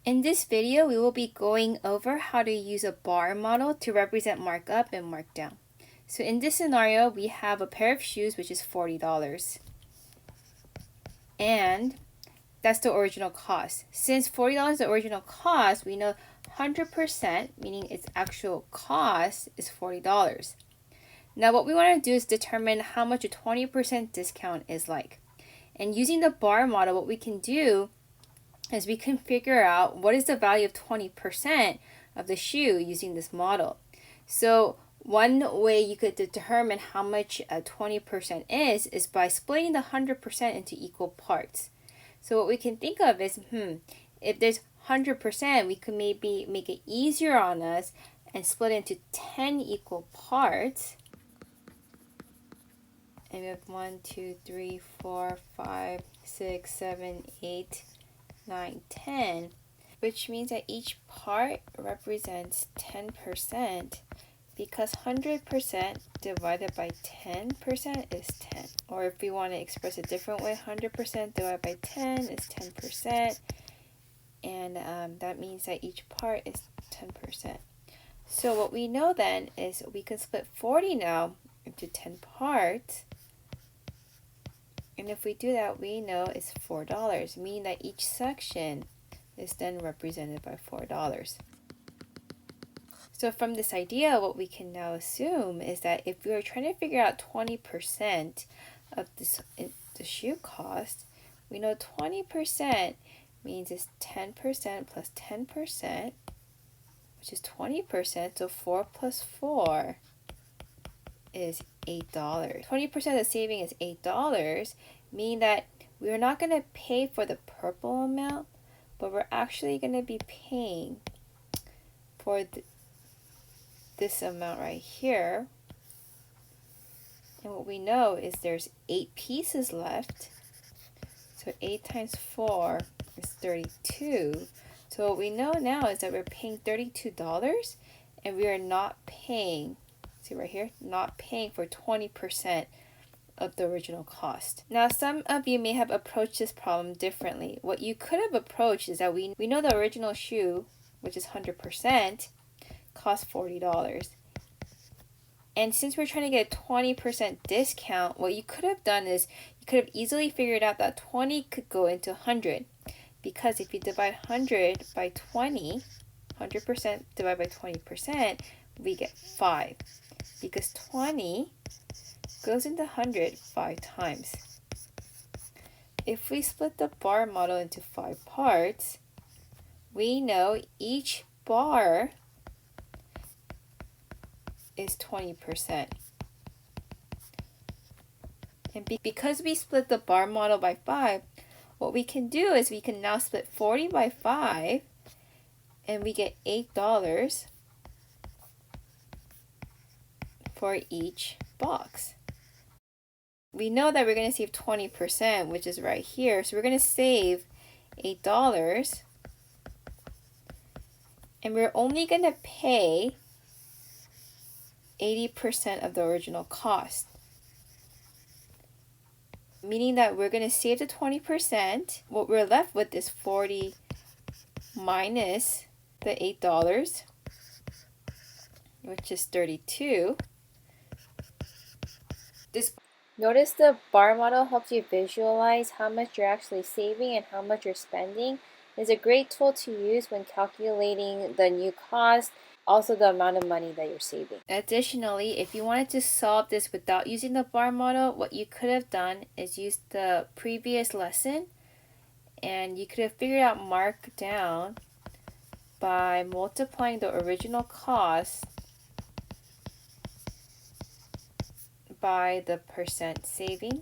In this video, we will be going over how to use a bar model to represent markup and markdown. So in this scenario, we have a pair of shoes, which is $40. And that's the original cost. Since $40 is the original cost, we know 100%, meaning its actual cost, is $40. Now what we want to do is determine how much a 20% discount is like. And using the bar model, what we can do is we can figure out what is the value of 20% of the shoe using this model. So one way you could determine how much 20% is by splitting the 100% into equal parts. So what we can think of is, if there's 100%, we could maybe make it easier on us and split it into 10 equal parts. And we have 1, 2, 3, 4, 5, 6, 7, 8, 9, 10, which means that each part represents 10% because 100% divided by 10% is 10. Or if we want to express it a different way, 100% divided by 10 is 10%, and that means that each part is 10%. So what we know then is we can split 40 now into 10 parts. And if we do that, we know it's $4, meaning that each section is then represented by $4. So from this idea, what we can now assume is that if we are trying to figure out 20% of the shoe cost, we know 20% means it's 10% plus 10%, which is 20%, so 4 plus 4 is $8. 20% of the saving is $8, meaning that we're not going to pay for the purple amount, but we're actually going to be paying for this amount right here. And what we know is there's 8 pieces left. So 8 times 4 is 32. So what we know now is that we're paying $32 and we are not paying, see right here, not paying for 20% of the original cost. Now some of you may have approached this problem differently. What you could have approached is that we know the original shoe, which is 100%, cost $40. And since we're trying to get a 20% discount, what you could have done is you could have easily figured out that 20 could go into 100. Because if you divide 100 by 20, 100% divided by 20%, we get 5. Because 20 goes into 100 5 times. If we split the bar model into 5 parts, we know each bar is 20%. And because we split the bar model by 5, what we can do is we can now split 40 by 5 and we get $8 for each box. We know that we're going to save 20%, which is right here. So we're going to save $8 and we're only going to pay 80% of the original cost. Meaning that we're going to save the 20%. What we're left with is 40 minus the $8, which is 32. Notice the bar model helps you visualize how much you're actually saving and how much you're spending. It's a great tool to use when calculating the new cost, also the amount of money that you're saving. Additionally, if you wanted to solve this without using the bar model, what you could have done is use the previous lesson and you could have figured out markdown by multiplying the original cost by the percent saving.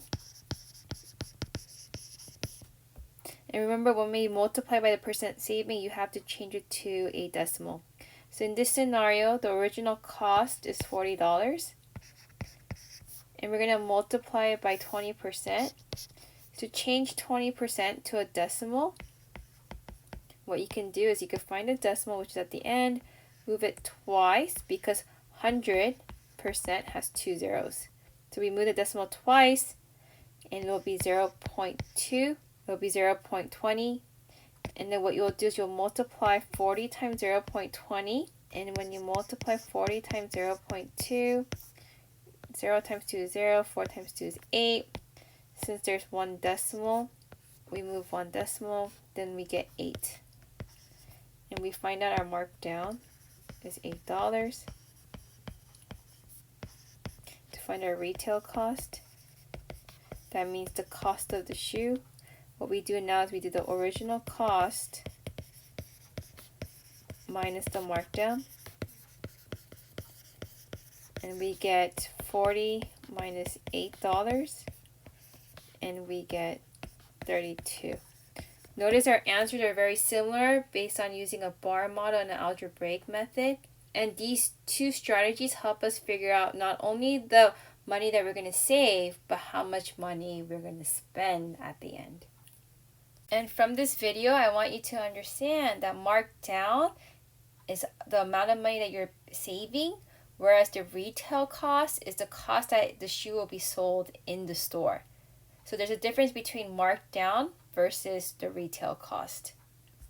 And remember, when we multiply by the percent saving, you have to change it to a decimal. So in this scenario, the original cost is $40. And we're going to multiply it by 20%. To change 20% to a decimal, what you can do is you can find a decimal, which is at the end, move it twice because 100% has 2 zeros. So we move the decimal twice and it will be 0.2, it will be 0.20, And then what you'll do is you'll multiply 40 times 0.20. And when you multiply 40 times 0.2, 0 times 2 is 0, 4 times 2 is 8. Since there's one decimal, we move one decimal, then we get 8. And we find out our markdown is $8. To find our retail cost, that means the cost of the shoe. What we do now is we do the original cost minus the markdown. And we get 40 minus $8. And we get 32. Notice our answers are very similar based on using a bar model and an algebraic method. And these two strategies help us figure out not only the money that we're going to save, but how much money we're going to spend at the end. And from this video, I want you to understand that markdown is the amount of money that you're saving, whereas the retail cost is the cost that the shoe will be sold in the store. So there's a difference between markdown versus the retail cost.